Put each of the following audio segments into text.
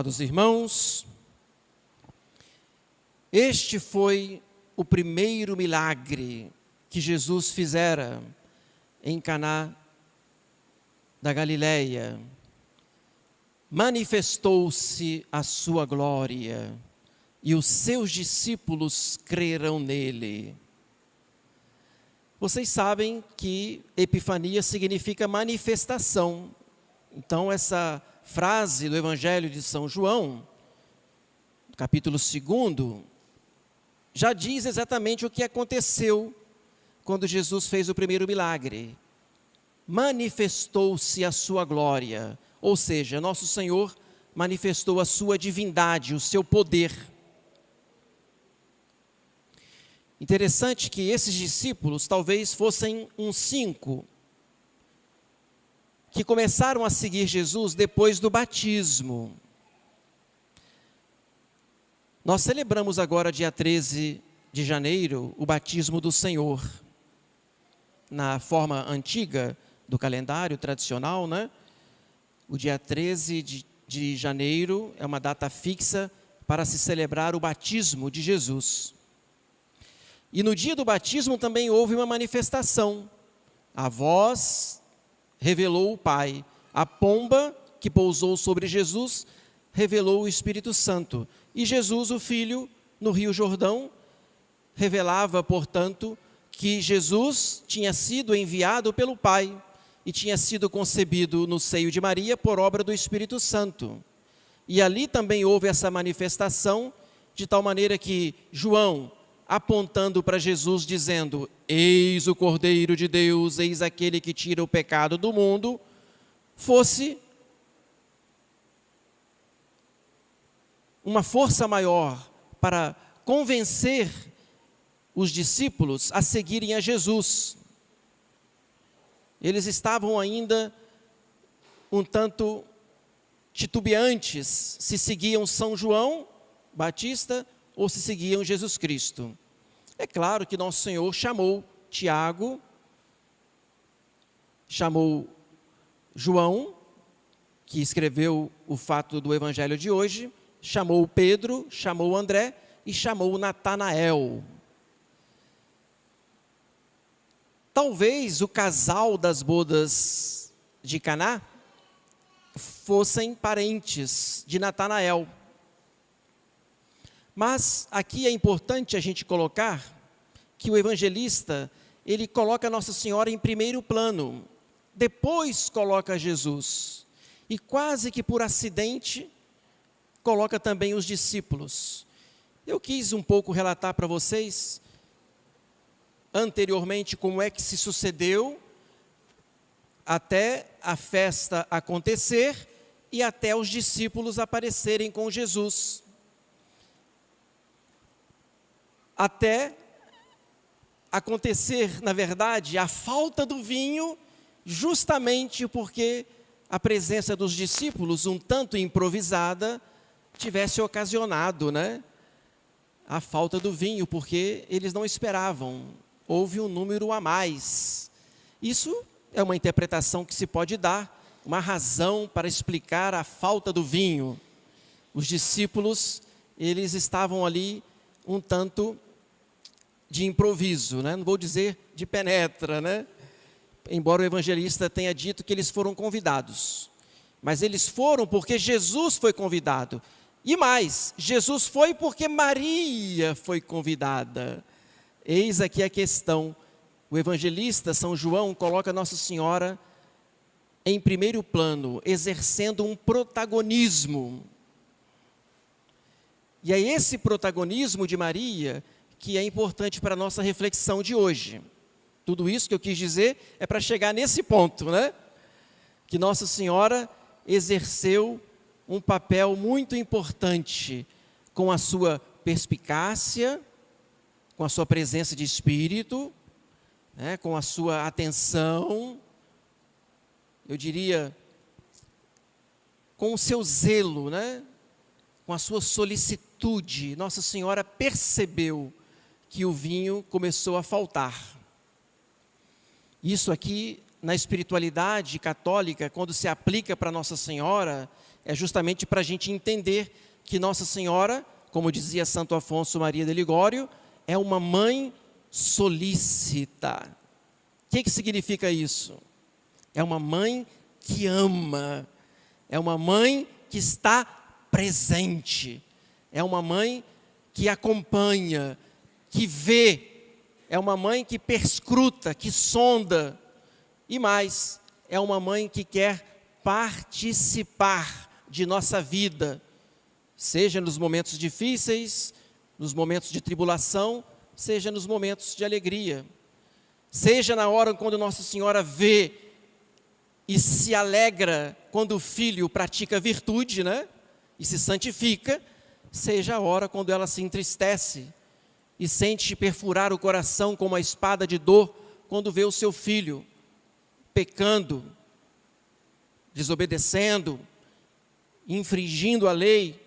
Amados irmãos, este foi o primeiro milagre que Jesus fizera em Caná da Galileia. Manifestou-se a sua glória e os seus discípulos creram nele. Vocês sabem que Epifania significa manifestação. Então, essa frase do Evangelho de São João, capítulo 2, já diz exatamente o que aconteceu quando Jesus fez o primeiro milagre. Manifestou-se a sua glória, ou seja, nosso Senhor manifestou a sua divindade, o seu poder. Interessante que esses discípulos talvez fossem uns 5, que começaram a seguir Jesus depois do batismo. Nós celebramos agora, dia 13 de janeiro, o batismo do Senhor. Na forma antiga do calendário tradicional, né? O dia 13 de janeiro é uma data fixa para se celebrar o batismo de Jesus. E no dia do batismo também houve uma manifestação. A voz revelou o Pai. A pomba que pousou sobre Jesus revelou o Espírito Santo. E Jesus, o Filho, no Rio Jordão, revelava, portanto, que Jesus tinha sido enviado pelo Pai e tinha sido concebido no seio de Maria por obra do Espírito Santo. E ali também houve essa manifestação, de tal maneira que João, apontando para Jesus, dizendo: eis o Cordeiro de Deus, eis aquele que tira o pecado do mundo, fosse uma força maior para convencer os discípulos a seguirem a Jesus. Eles estavam ainda um tanto titubeantes se seguiam São João Batista ou se seguiam Jesus Cristo. É claro que nosso Senhor chamou Tiago, chamou João, que escreveu o fato do Evangelho de hoje, chamou Pedro, chamou André e chamou Natanael. Talvez o casal das bodas de Caná fossem parentes de Natanael. Mas aqui é importante a gente colocar que o evangelista, ele coloca Nossa Senhora em primeiro plano, depois coloca Jesus, e quase que por acidente, coloca também os discípulos. Eu quis um pouco relatar para vocês, anteriormente, como é que se sucedeu, até a festa acontecer, e até os discípulos aparecerem com Jesus. Até acontecer, na verdade, a falta do vinho, justamente porque a presença dos discípulos, um tanto improvisada, tivesse ocasionado, né, a falta do vinho, porque eles não esperavam, houve um número a mais. Isso é uma interpretação que se pode dar, uma razão para explicar a falta do vinho. Os discípulos, eles estavam ali um tanto de improviso, né? Não vou dizer de penetra, né? Embora o evangelista tenha dito que eles foram convidados. Mas eles foram porque Jesus foi convidado. E mais, Jesus foi porque Maria foi convidada. Eis aqui a questão. O evangelista São João coloca Nossa Senhora em primeiro plano, exercendo um protagonismo. E é esse protagonismo de Maria que é importante para a nossa reflexão de hoje. Tudo isso que eu quis dizer é para chegar nesse ponto, né? Que Nossa Senhora exerceu um papel muito importante com a sua perspicácia, com a sua presença de espírito, né? Com a sua atenção, eu diria, com o seu zelo, né? Com a sua solicitude. Nossa Senhora percebeu que o vinho começou a faltar. Isso aqui, na espiritualidade católica, quando se aplica para Nossa Senhora, é justamente para a gente entender que Nossa Senhora, como dizia Santo Afonso Maria de Ligório, é uma mãe solícita. O que significa isso? É uma mãe que ama, é uma mãe que está presente, é uma mãe que acompanha, que vê, é uma mãe que perscruta, que sonda, e mais, é uma mãe que quer participar de nossa vida, seja nos momentos difíceis, nos momentos de tribulação, seja nos momentos de alegria, seja na hora quando Nossa Senhora vê e se alegra quando o filho pratica virtude, né? E se santifica, seja a hora quando ela se entristece e sente perfurar o coração com uma espada de dor quando vê o seu filho pecando, desobedecendo, infringindo a lei,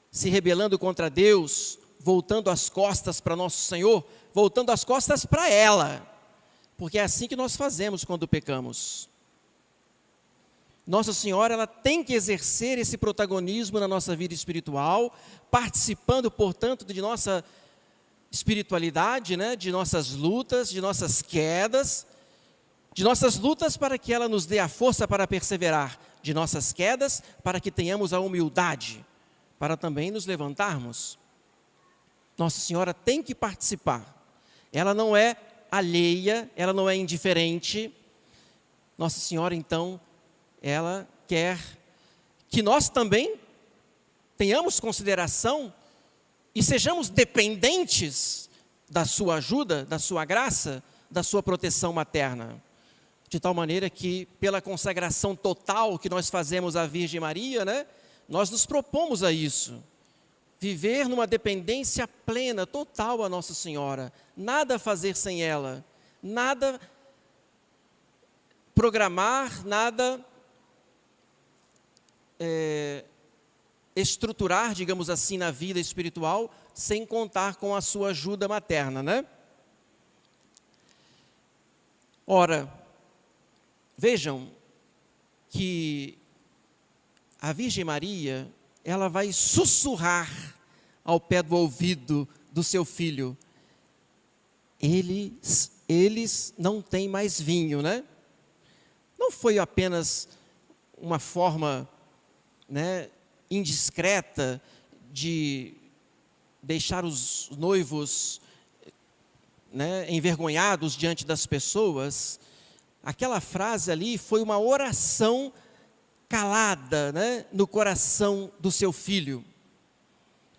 se rebelando contra Deus, voltando as costas para nosso Senhor, voltando as costas para ela, porque é assim que nós fazemos quando pecamos. Nossa Senhora, ela tem que exercer esse protagonismo na nossa vida espiritual, participando, portanto, de nossa espiritualidade, né? De nossas lutas, de nossas quedas, de nossas lutas para que ela nos dê a força para perseverar, de nossas quedas para que tenhamos a humildade, para também nos levantarmos. Nossa Senhora tem que participar, ela não é alheia, ela não é indiferente. Nossa Senhora, então, ela quer que nós também tenhamos consideração e sejamos dependentes da sua ajuda, da sua graça, da sua proteção materna. De tal maneira que, pela consagração total que nós fazemos à Virgem Maria, né, nós nos propomos a isso. Viver numa dependência plena, total a Nossa Senhora. Nada fazer sem ela. Nada programar, nada estruturar, digamos assim, na vida espiritual, sem contar com a sua ajuda materna, né? Ora, vejam que a Virgem Maria, ela vai sussurrar ao pé do ouvido do seu filho: eles não têm mais vinho, né? Não foi apenas uma forma, né, indiscreta de deixar os noivos, né, envergonhados diante das pessoas. Aquela frase ali foi uma oração calada, né, no coração do seu filho.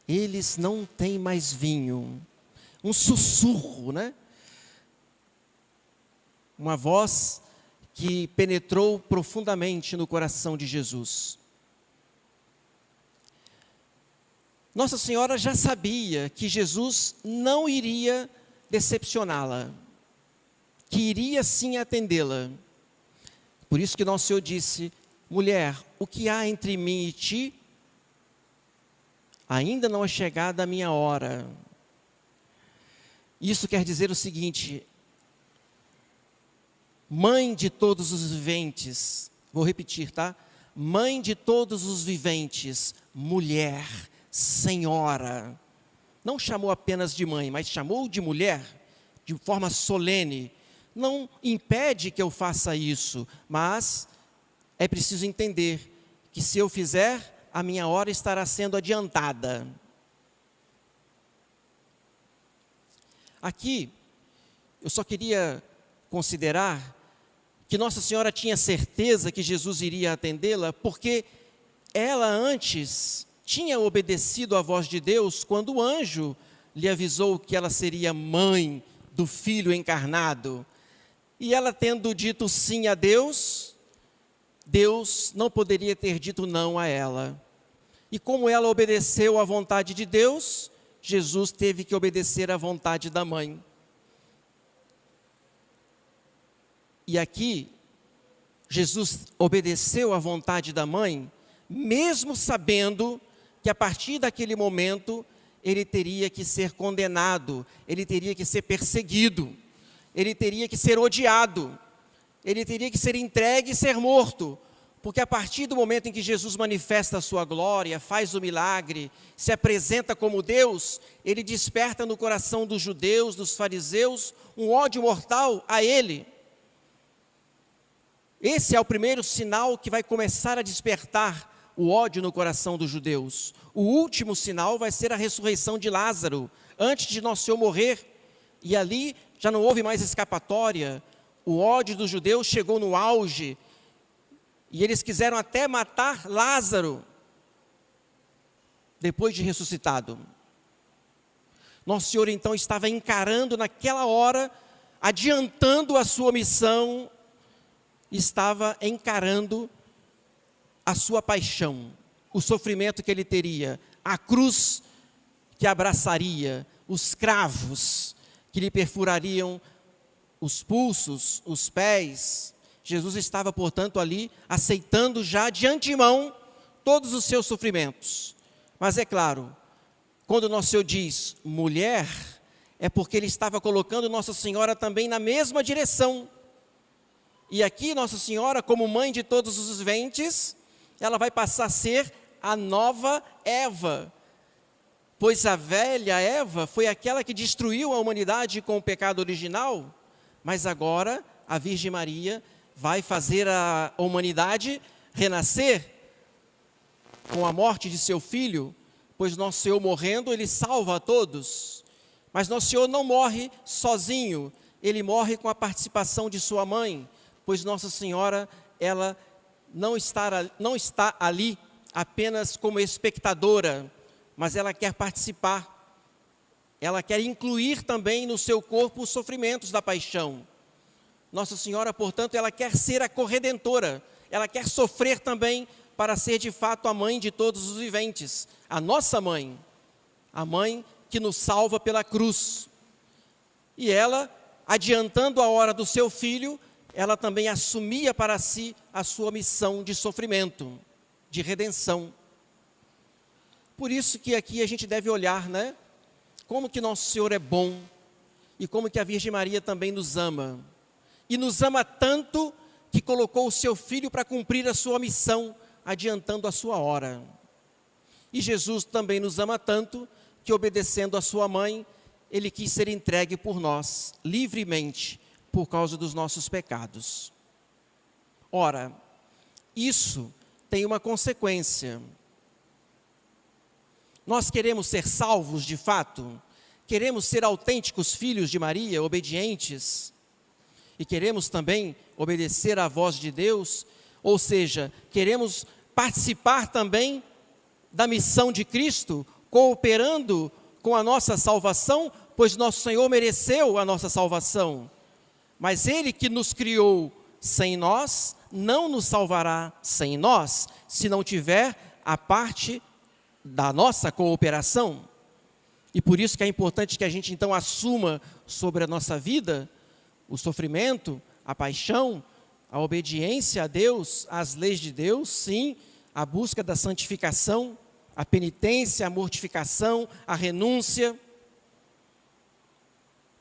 Eles não têm mais vinho. Um sussurro, né? Uma voz que penetrou profundamente no coração de Jesus. Nossa Senhora já sabia que Jesus não iria decepcioná-la, que iria sim atendê-la. Por isso que Nosso Senhor disse: mulher, o que há entre mim e ti? Ainda não é chegada a minha hora. Isso quer dizer o seguinte: mãe de todos os viventes, vou repetir, tá? Mãe de todos os viventes, mulher, senhora. Não chamou apenas de mãe, mas chamou de mulher, de forma solene. Não impede que eu faça isso, mas é preciso entender que se eu fizer, a minha hora estará sendo adiantada. Aqui, eu só queria considerar que Nossa Senhora tinha certeza que Jesus iria atendê-la, porque ela antes tinha obedecido à voz de Deus quando o anjo lhe avisou que ela seria mãe do Filho encarnado. E ela, tendo dito sim a Deus, Deus não poderia ter dito não a ela. E como ela obedeceu à vontade de Deus, Jesus teve que obedecer à vontade da mãe. E aqui, Jesus obedeceu à vontade da mãe, mesmo sabendo que a partir daquele momento, ele teria que ser condenado, ele teria que ser perseguido, ele teria que ser odiado, ele teria que ser entregue e ser morto, Porque a partir do momento em que Jesus manifesta a sua glória, faz o milagre, se apresenta como Deus, ele desperta no coração dos judeus, dos fariseus, um ódio mortal a ele. Esse é o primeiro sinal que vai começar a despertar o ódio no coração dos judeus. O último sinal vai ser a ressurreição de Lázaro, antes de nosso Senhor morrer. E ali já não houve mais escapatória. O ódio dos judeus chegou no auge. E eles quiseram até matar Lázaro, depois de ressuscitado. Nosso Senhor então estava encarando naquela hora, adiantando a sua missão, estava encarando a sua paixão, o sofrimento que ele teria, a cruz que abraçaria, os cravos que lhe perfurariam os pulsos, os pés. Jesus estava, portanto, ali, aceitando já de antemão todos os seus sofrimentos. Mas é claro, quando Nosso Senhor diz mulher, é porque Ele estava colocando Nossa Senhora também na mesma direção. E aqui Nossa Senhora, como mãe de todos os viventes, ela vai passar a ser a nova Eva. Pois a velha Eva foi aquela que destruiu a humanidade com o pecado original, mas agora a Virgem Maria vai fazer a humanidade renascer com a morte de seu filho, pois Nosso Senhor morrendo, Ele salva a todos. Mas Nosso Senhor não morre sozinho, Ele morre com a participação de sua mãe, pois Nossa Senhora, ela não está ali apenas como espectadora, mas ela quer participar, ela quer incluir também no seu corpo os sofrimentos da paixão. Nossa Senhora, portanto, ela quer ser a corredentora, ela quer sofrer também para ser de fato a mãe de todos os viventes, a nossa mãe, a mãe que nos salva pela cruz. E ela, adiantando a hora do seu filho, ela também assumia para si a sua missão de sofrimento, de redenção. Por isso que aqui a gente deve olhar, né? Como que Nosso Senhor é bom e como que a Virgem Maria também nos ama. E nos ama tanto que colocou o seu filho para cumprir a sua missão, adiantando a sua hora. E Jesus também nos ama tanto que, obedecendo a sua mãe, Ele quis ser entregue por nós, livremente, por causa dos nossos pecados. Ora, isso tem uma consequência. Nós queremos ser salvos de fato? Queremos ser autênticos filhos de Maria, obedientes? E queremos também obedecer à voz de Deus? Ou seja, queremos participar também da missão de Cristo, cooperando com a nossa salvação, pois nosso Senhor mereceu a nossa salvação. Mas Ele que nos criou sem nós, não nos salvará sem nós, se não tiver a parte da nossa cooperação. E por isso que é importante que a gente então assuma sobre a nossa vida o sofrimento, a paixão, a obediência a Deus, às leis de Deus, sim, a busca da santificação, a penitência, a mortificação, a renúncia.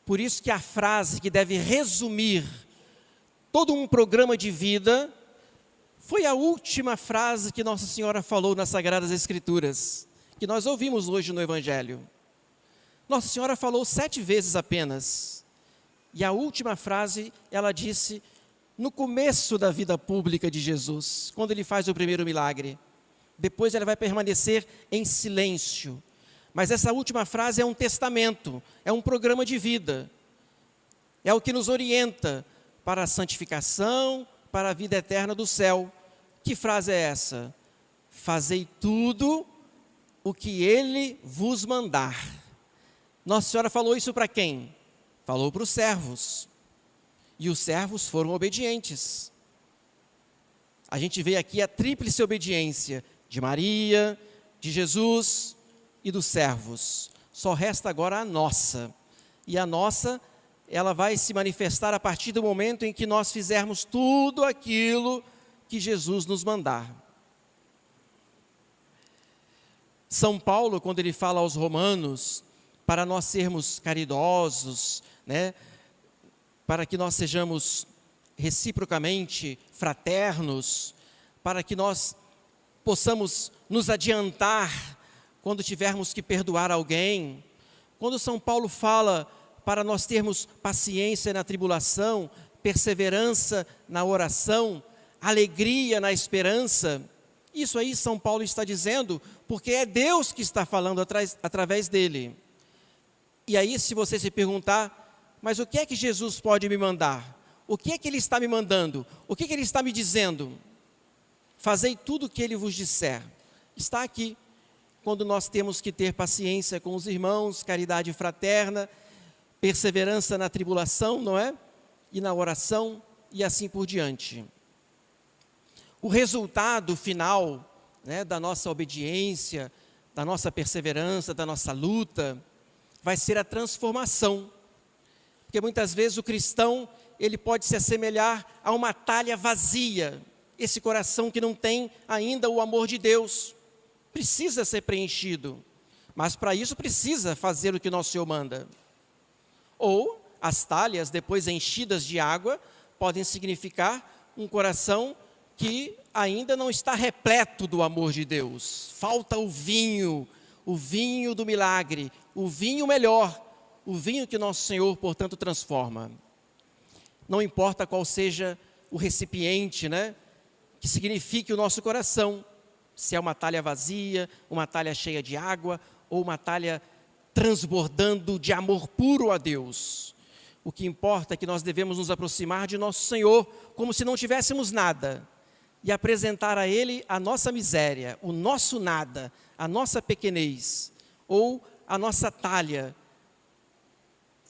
Por isso que a frase que deve resumir todo um programa de vida foi a última frase que Nossa Senhora falou nas Sagradas Escrituras, que nós ouvimos hoje no Evangelho. Nossa Senhora falou 7 vezes apenas. E a última frase, ela disse no começo da vida pública de Jesus, quando Ele faz o primeiro milagre. Depois ela vai permanecer em silêncio. Mas essa última frase é um testamento, é um programa de vida. É o que nos orienta para a santificação, para a vida eterna do céu. Que frase é essa? Fazei tudo o que Ele vos mandar. Nossa Senhora falou isso para quem? Falou para os servos. E os servos foram obedientes. A gente vê aqui a tríplice obediência de Maria, de Jesus e dos servos. Só resta agora a nossa. E a nossa, ela vai se manifestar a partir do momento em que nós fizermos tudo aquilo que Jesus nos mandar. São Paulo, quando ele fala aos romanos, para nós sermos caridosos, né, para que nós sejamos reciprocamente fraternos, para que nós possamos nos adiantar quando tivermos que perdoar alguém. Quando São Paulo fala para nós termos paciência na tribulação, perseverança na oração, alegria na esperança, isso aí São Paulo está dizendo, porque é Deus que está falando através dele. E aí, se você se perguntar, mas o que é que Jesus pode me mandar? O que é que Ele está me mandando? O que é que Ele está me dizendo? Fazei tudo o que Ele vos disser. Está aqui, quando nós temos que ter paciência com os irmãos, caridade fraterna, perseverança na tribulação, não é? E na oração, e assim por diante. O resultado final, né, da nossa obediência, da nossa perseverança, da nossa luta, vai ser a transformação. Porque muitas vezes o cristão, ele pode se assemelhar a uma talha vazia, esse coração que não tem ainda o amor de Deus, precisa ser preenchido, mas para isso precisa fazer o que nosso Senhor manda. Ou as talhas, depois enchidas de água, podem significar um coração que ainda não está repleto do amor de Deus. Falta o vinho do milagre, o vinho melhor, o vinho que nosso Senhor, portanto, transforma. Não importa qual seja o recipiente, né, que signifique o nosso coração, se é uma talha vazia, uma talha cheia de água, ou uma talha transbordando de amor puro a Deus. O que importa é que nós devemos nos aproximar de nosso Senhor, como se não tivéssemos nada, e apresentar a Ele a nossa miséria, o nosso nada, a nossa pequenez, ou a nossa talha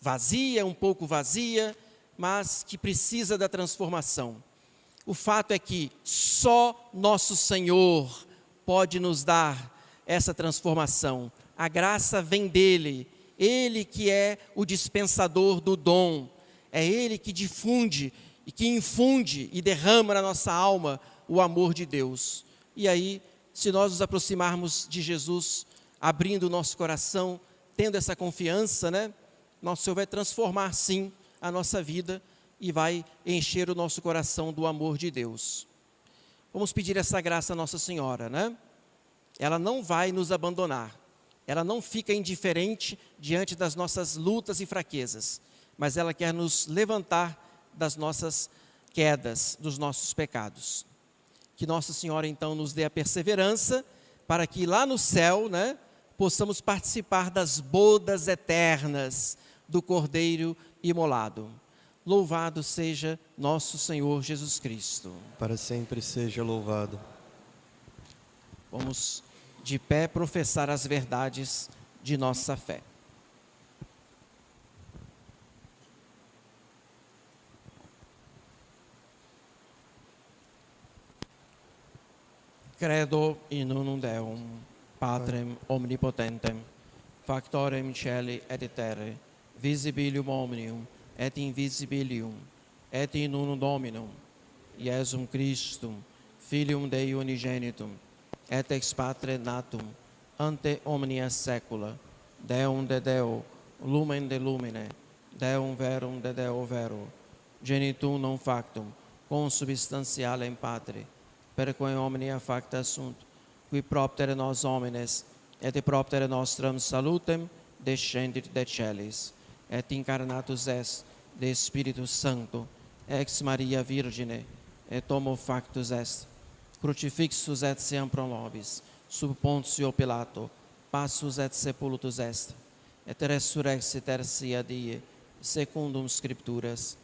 vazia, um pouco vazia, mas que precisa da transformação. O fato é que só nosso Senhor pode nos dar essa transformação. A graça vem dEle, Ele que é o dispensador do dom, é Ele que difunde e que infunde e derrama na nossa alma o amor de Deus. E aí, se nós nos aproximarmos de Jesus, abrindo o nosso coração, tendo essa confiança, né, nosso Senhor vai transformar sim a nossa vida e vai encher o nosso coração do amor de Deus. Vamos pedir essa graça a Nossa Senhora, né? Ela não vai nos abandonar, ela não fica indiferente diante das nossas lutas e fraquezas, mas ela quer nos levantar das nossas quedas, dos nossos pecados. Que Nossa Senhora então nos dê a perseverança para que lá no céu, né, possamos participar das bodas eternas do Cordeiro imolado. Louvado seja nosso Senhor Jesus Cristo. Para sempre seja louvado. Vamos de pé professar as verdades de nossa fé. Credo in unum Deum, Patrem omnipotentem, factorem celi et terrae, visibilium omnium, et invisibilium, et in unum Dominum, Iesum Christum, Filium Dei unigenitum, et ex Patre natum, ante omnia saecula, Deum de Deo, lumen de lumine, Deum verum de Deo vero, genitum non factum, consubstantialem Patre, perquam omnia facta sunt, qui proptere nos homines, et proptere nostram salutem, descendit de celis, et incarnatus est de Spiritus Sancto, ex Maria Virgine, et homo factus est, crucifixus et seam pro nobis, sub Pontio Pilato, passus et sepultus est, et resurrexit tertia die, secundum Scripturas,